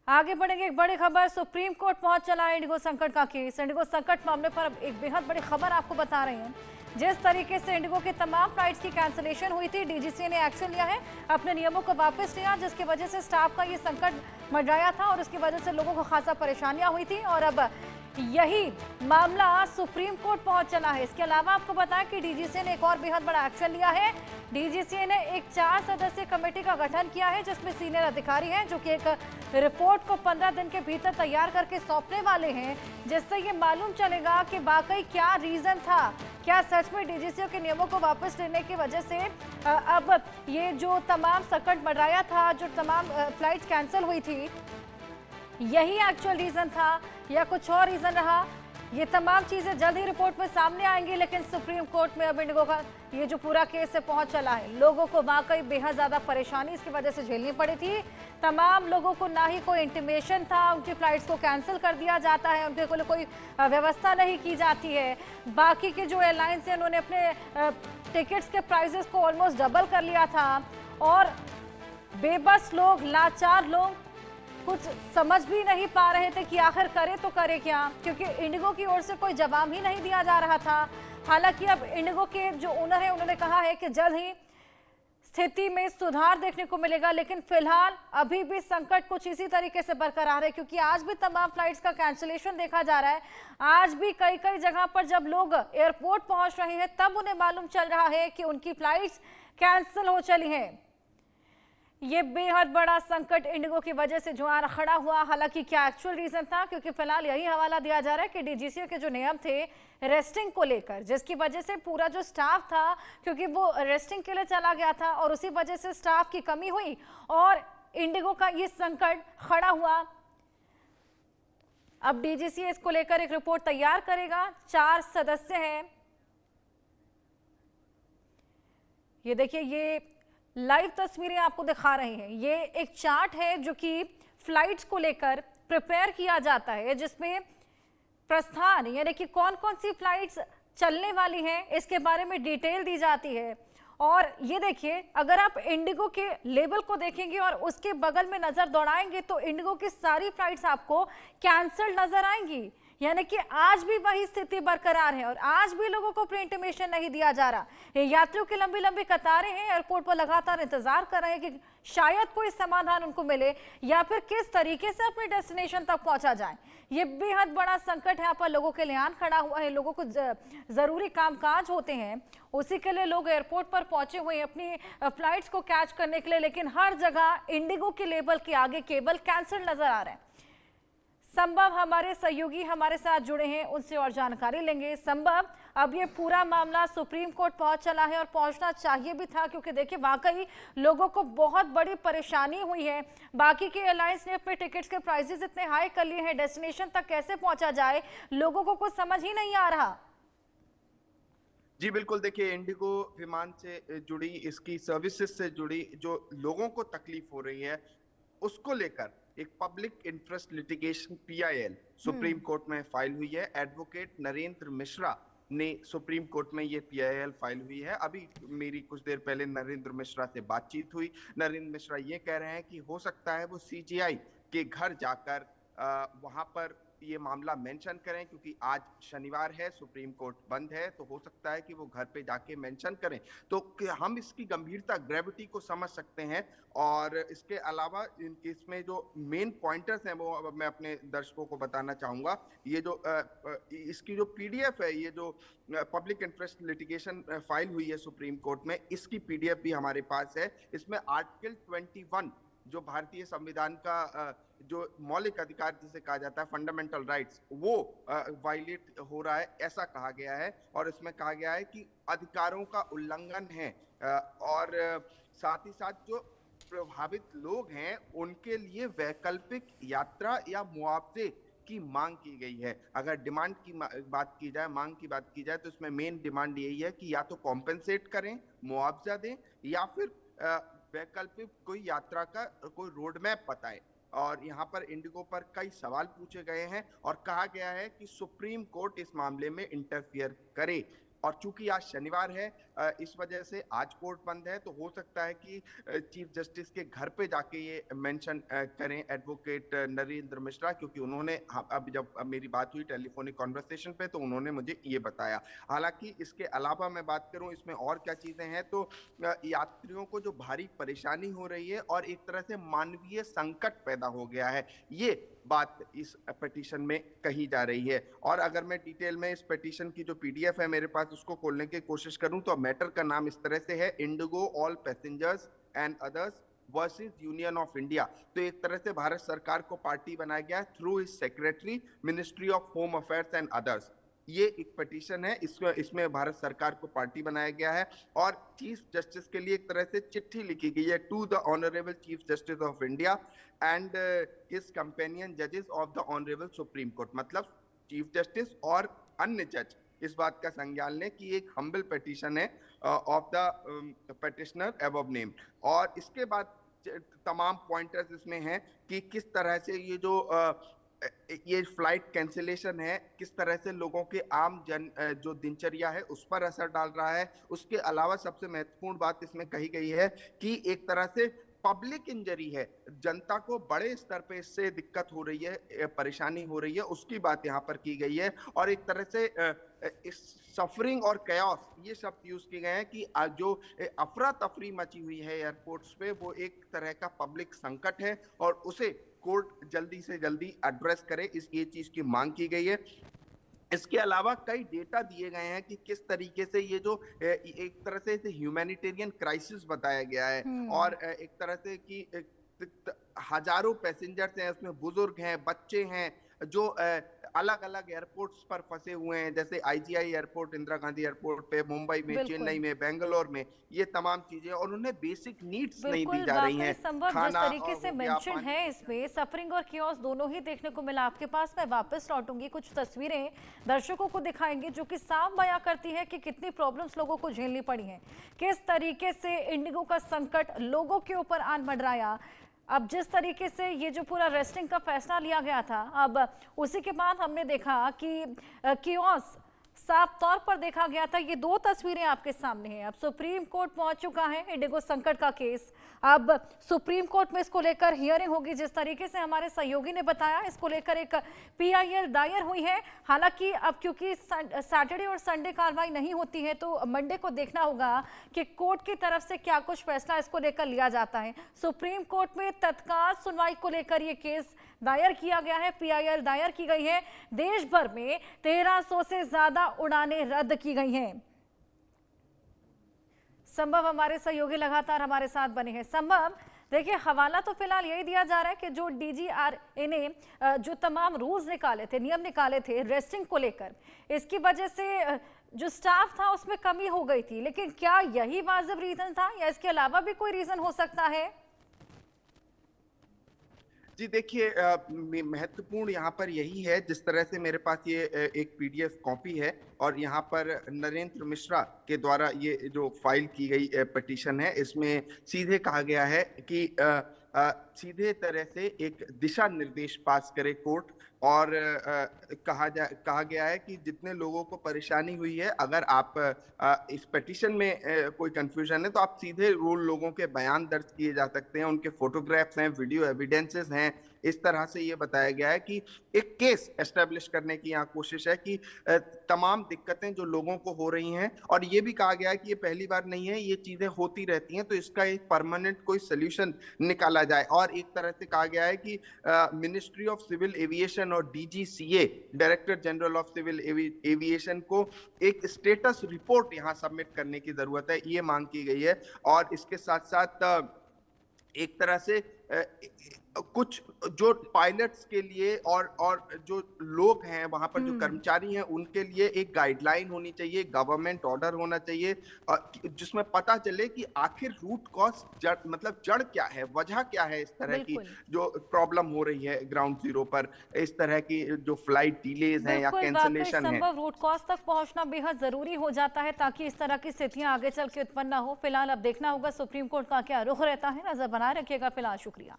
आगे बढ़ेंगे। एक बड़ी खबर, सुप्रीम कोर्ट पहुंच चला है इंडिगो संकट का केस। इंडिगो संकट मामले पर अब एक बेहद बड़ी खबर आपको बता रहे हैं। जिस तरीके से इंडिगो की तमाम फ्लाइट्स की कैंसिलेशन हुई थी, डीजीसीए ने एक्शन लिया है, अपने नियमों को वापस लिया, जिसकी वजह से स्टाफ का ये संकट मंडराया था और उसकी वजह से लोगों को खासा परेशानियां हुई थी। और अब यही मामला सुप्रीम कोर्ट पहुंच चला है। इसके अलावा आपको बताएं कि डीजीसीए ने एक और बेहद बड़ा एक्शन लिया है। डीजीसीए ने एक 4 सदस्यीय कमेटी का गठन किया है, जिसमें सीनियर अधिकारी हैं जो कि एक रिपोर्ट को 15 दिन के भीतर तैयार करके सौंपने वाले हैं, जिससे ये मालूम चलेगा कि वाकई क्या रीजन था, क्या सच में डीजीसीए के नियमों को वापस लेने की वजह से अब ये जो तमाम संकट मंडराया था, जो तमाम फ्लाइट्स कैंसिल हुई थी, यही एक्चुअल रीजन था या कुछ और रीजन रहा। ये तमाम चीजें जल्द ही रिपोर्ट में सामने आएंगी। लेकिन सुप्रीम कोर्ट में अब इंडिगो का ये जो पूरा केस है पहुंच चला है। लोगों को वाकई बेहद ज्यादा परेशानी इसकी वजह से झेलनी पड़ी थी। तमाम लोगों को ना ही कोई इंटीमेशन था, उनकी फ्लाइट्स को कैंसिल कर दिया जाता है, उनके लिए कोई व्यवस्था नहीं की जाती है। बाकी के जो एयरलाइंस हैं उन्होंने अपने टिकट्स के प्राइसेस को ऑलमोस्ट डबल कर लिया था और बेबस लोग, लाचार लोग कुछ समझ भी नहीं पा रहे थे कि आखिर करे तो करे क्या, क्योंकि इंडिगो की ओर से कोई जवाब ही नहीं दिया जा रहा था। हालांकि अब इंडिगो के जो ओनर है उन्होंने कहा है कि जल्द ही स्थिति में सुधार देखने को मिलेगा, लेकिन फिलहाल अभी भी संकट कुछ इसी तरीके से बरकरार है, क्योंकि आज भी तमाम फ्लाइट्स का कैंसिलेशन देखा जा रहा है। आज भी कई कई जगह पर जब लोग एयरपोर्ट पहुंच रहे हैं तब उन्हें मालूम चल रहा है कि उनकी फ्लाइट्स कैंसिल हो चली हैं। ये बेहद बड़ा संकट इंडिगो की वजह से जो आ खड़ा हुआ। हालांकि क्या एक्चुअल रीजन था, क्योंकि फिलहाल यही हवाला दिया जा रहा है कि डीजीसीए के जो नियम थे रेस्टिंग को लेकर, जिसकी वजह से पूरा जो स्टाफ था, क्योंकि वो रेस्टिंग के लिए चला गया था और उसी वजह से स्टाफ की कमी हुई और इंडिगो का ये संकट खड़ा हुआ। अब डीजीसीए इसको लेकर एक रिपोर्ट तैयार करेगा। 4 सदस्य हैं। ये देखिए, ये लाइव तस्वीरें आपको दिखा रहे हैं। ये एक चार्ट है जो कि फ्लाइट्स को लेकर प्रिपेयर किया जाता है, जिसमें प्रस्थान यानी कि कौन कौन सी फ्लाइट्स चलने वाली हैं इसके बारे में डिटेल दी जाती है। और ये देखिए, अगर आप इंडिगो के लेबल को देखेंगे और उसके बगल में नजर दौड़ाएंगे तो इंडिगो की सारी फ्लाइट्स आपको कैंसिल नजर आएंगी। यानी कि आज भी वही स्थिति बरकरार है और आज भी लोगों को प्री इंटीमेशन नहीं दिया जा रहा। यात्रियों की लंबी लंबी कतारें हैं, एयरपोर्ट पर लगातार इंतजार कर रहे हैं कि शायद कोई समाधान उनको मिले या फिर किस तरीके से अपने डेस्टिनेशन तक पहुंचा जाए। ये बेहद बड़ा संकट यहाँ पर लोगों के लिए आन खड़ा हुआ है। लोगों को जरूरी कामकाज होते हैं, उसी के लिए लोग एयरपोर्ट पर पहुंचे हुए हैं अपनी फ्लाइट्स को कैच करने के लिए, लेकिन हर जगह इंडिगो के लेबल के आगे केवल कैंसिल नजर आ रहे हैं। संभव हमारे सहयोगी हमारे साथ जुड़े हैं, उनसे और जानकारी लेंगे। संभव, अब ये पूरा मामला सुप्रीम कोर्ट पहुंच चला है और पहुंचना चाहिए भी था, क्योंकि देखिए वाकई लोगों को बहुत बड़ी परेशानी हुई है। बाकी के एयरलाइंस ने अपने टिकट्स के प्राइसेस इतने हाई कर लिए हैं, डेस्टिनेशन तक कैसे पहुंचा जाए लोगों को कुछ समझ ही नहीं आ रहा। जी बिल्कुल, देखिए इंडिगो विमान से जुड़ी, इसकी सर्विसेज से जुड़ी जो लोगों को तकलीफ हो रही है उसको लेकर एक public interest litigation PIL supreme court में फाइल हुई है। एडवोकेट नरेंद्र मिश्रा ने सुप्रीम कोर्ट में ये PIL फाइल हुई है। अभी मेरी कुछ देर पहले नरेंद्र मिश्रा से बातचीत हुई। नरेंद्र मिश्रा ये कह रहे हैं कि हो सकता है वो CGI के घर जाकर वहां पर ये मामला मेंशन करें, क्योंकि आज शनिवार है, सुप्रीम कोर्ट बंद है, तो हो सकता है कि वो घर पे जाके मेंशन करें, तो हम इसकी गंभीरता, ग्रेविटी को समझ सकते हैं। और इसके अलावा इसमें जो मेन पॉइंटर्स हैं वो मैं अपने दर्शकों को बताना चाहूंगा। ये जो इसकी जो PDF है, ये जो पब्लिक इंटरेस्ट लिटिगेशन फाइल हुई है सुप्रीम कोर्ट में, इसकी PDF भी हमारे पास है। इसमें आर्टिकल 21 जो भारतीय संविधान का जो मौलिक अधिकार जिसे कहा जाता है फंडामेंटल राइट्स, वो वायलेट हो रहा है, ऐसा कहा गया है। और इसमें कहा गया है कि अधिकारों का उल्लंघन है और साथ ही साथ जो प्रभावित लोग हैं उनके लिए वैकल्पिक यात्रा या मुआवजे की मांग की गई है। अगर डिमांड की बात की जाए, मांग की बात की जाए, तो इसमें मेन डिमांड यही है कि या तो कॉम्पेंसेट करें, मुआवजा दें, या फिर वैकल्पिक कोई यात्रा का कोई रोड मैप बताए। और यहाँ पर इंडिगो पर कई सवाल पूछे गए हैं और कहा गया है कि सुप्रीम कोर्ट इस मामले में इंटरफियर करे। और चूंकि आज शनिवार है, इस वजह से आज कोर्ट बंद है, तो हो सकता है कि चीफ जस्टिस के घर पे जाके ये मेंशन करें एडवोकेट नरेंद्र मिश्रा, क्योंकि उन्होंने अब जब मेरी बात हुई टेलीफोनिक कॉन्वर्सेशन पे तो उन्होंने मुझे ये बताया। हालांकि इसके अलावा मैं बात करूं इसमें और क्या चीजें हैं, तो यात्रियों को जो भारी परेशानी हो रही है और एक तरह से मानवीय संकट पैदा हो गया है, ये बात इस पिटीशन में कही जा रही है। और अगर मैं डिटेल में इस पिटीशन की जो पीडीएफ है मेरे पास उसको खोलने की कोशिश करूं, तो मैटर का नाम इस तरह से है, Indigo all passengers and others versus union of India. तो एक तरह से भारत सरकार को पार्टी बनाया गया through his secretary, ministry of home affairs and others. ये एक पिटीशन है, इसमें भारत सरकार को पार्टी बनाया गया है और चीफ जस्टिस के लिए एक तरह से चिट्ठी लिखी गई है, to the honourable chief justice of India and his companion जजेस of the honourable supreme court. मतलब चीफ जस्टिस और अन्य जज इस बात का संज्ञान लें कि एक हम्बल पिटीशन है of the petitioner above name. और इसके बाद तमाम पॉइंटर्स इसमें हैं कि किस तरह से ये फ्लाइट कैंसिलेशन है, किस तरह से लोगों के आम जन जो दिनचर्या है उस पर असर डाल रहा है। उसके अलावा सबसे महत्वपूर्ण बात इसमें कही गई है कि एक तरह से पब्लिक इंजरी है, जनता को बड़े स्तर पे इससे दिक्कत हो रही है, परेशानी हो रही है, उसकी बात यहाँ पर की गई है। और एक तरह से इस सफरिंग और कयास ये शब्द यूज किए गए हैं कि जो अफरा तफरी मची हुई है एयरपोर्ट्स पे, वो एक तरह का पब्लिक संकट है और उसे कोर्ट जल्दी से जल्दी एड्रेस करे, ये चीज की मांग की गई है। इसके अलावा कई डेटा दिए गए हैं कि किस तरीके से ये जो एक तरह से ह्यूमैनिटेरियन क्राइसिस बताया गया है और एक तरह से कि हजारों पैसेंजर्स हैं, उसमें बुजुर्ग हैं, बच्चे हैं जो अलग अलग एयरपोर्ट्स पर फंसे हुए हैं, जैसे IGI airport, Indira Gandhi airport पे, मुंबई में, चेन्नई में, बेंगलोर में, ये तमाम चीजें, और उन्हें बेसिक नीड्स नहीं दी जा रही हैं। संभव जिस तरीके से मेंशन है इसमें सफरिंग और कियोस दोनों ही देखने को मिला आपके पास। मैं वापस लौटूंगी, कुछ तस्वीरें दर्शकों को दिखाएंगे जो कि साफ बयां करती है कि कितनी प्रॉब्लम्स लोगों को झेलनी पड़ी हैं, किस तरीके से इंडिगो का संकट लोगों के ऊपर आन मंडराया। अब जिस तरीके से ये जो पूरा रेस्टिंग का फैसला लिया गया था, अब उसी के बाद हमने देखा कि कियोस साफ तौर पर देखा गया था। ये दो तस्वीरें आपके सामने हैं। अब सुप्रीम कोर्ट पहुंच चुका है इंडिगो संकट का केस। अब सुप्रीम कोर्ट में इसको लेकर हियरिंग होगी। जिस तरीके से हमारे सहयोगी ने बताया, इसको लेकर एक पीआईएल दायर हुई है। हालांकि अब क्योंकि सैटरडे और संडे कार्रवाई नहीं होती है, तो मंडे को देखना होगा कि कोर्ट की तरफ से क्या कुछ फैसला इसको लेकर लिया जाता है। सुप्रीम कोर्ट में तत्काल सुनवाई को लेकर यह केस दायर किया गया है, पीआईएल दायर की गई है। देश भर में 1300 से ज्यादा उड़ानें रद्द की गई हैं। संभव हमारे सहयोगी लगातार हमारे साथ बने हैं। संभव, देखिए हवाला तो फिलहाल यही दिया जा रहा है कि जो डीजीआरए ने जो तमाम रूल्स निकाले थे, नियम निकाले थे रेस्टिंग को लेकर, इसकी वजह से जो स्टाफ था उसमें कमी हो गई थी। लेकिन क्या यही वाजिब रीजन था या इसके अलावा भी कोई रीजन हो सकता है? जी देखिए, महत्वपूर्ण यहाँ पर यही है, जिस तरह से मेरे पास ये एक पीडीएफ कॉपी है और यहाँ पर नरेंद्र मिश्रा के द्वारा ये जो फाइल की गई पिटीशन है, इसमें सीधे कहा गया है कि सीधे तरह से एक दिशा निर्देश पास करे कोर्ट और कहा गया है कि जितने लोगों को परेशानी हुई है, अगर आप इस पिटीशन में कोई कंफ्यूजन है तो आप सीधे रूल लोगों के बयान दर्ज किए जा सकते हैं, उनके फोटोग्राफ्स हैं, वीडियो एविडेंसेस हैं। इस तरह से ये बताया गया है कि एक केस एस्टेब्लिश करने की यहाँ कोशिश है कि तमाम दिक्कतें जो लोगों को हो रही हैं, और ये भी कहा गया है कि ये पहली बार नहीं है, ये चीजें होती रहती हैं, तो इसका एक परमानेंट कोई सोल्यूशन निकाला जाए। और एक तरह से कहा गया है कि मिनिस्ट्री ऑफ सिविल एविएशन और DGCA, director general of civil aviation को एक स्टेटस रिपोर्ट यहाँ सबमिट करने की जरूरत है, ये मांग की गई है। और इसके साथ साथ एक तरह से कुछ जो पायलट्स के लिए और जो लोग हैं वहां पर, जो कर्मचारी हैं, उनके लिए एक गाइडलाइन होनी चाहिए, गवर्नमेंट ऑर्डर होना चाहिए, जिसमें पता चले कि आखिर रूट कॉज मतलब जड़ क्या है, वजह क्या है इस तरह की जो प्रॉब्लम हो रही है ग्राउंड जीरो पर, इस तरह की जो फ्लाइट डिलेज हैं या कैंसिलेशन है। संभव रूट कॉज तक पहुंचना बेहद जरूरी हो जाता है ताकि इस तरह की स्थितियां आगे चल के उत्पन्न ना हो। फिलहाल अब देखना होगा सुप्रीम कोर्ट का क्या रुख रहता है। नजर बनाए रखिएगा। फिलहाल शुक्रिया।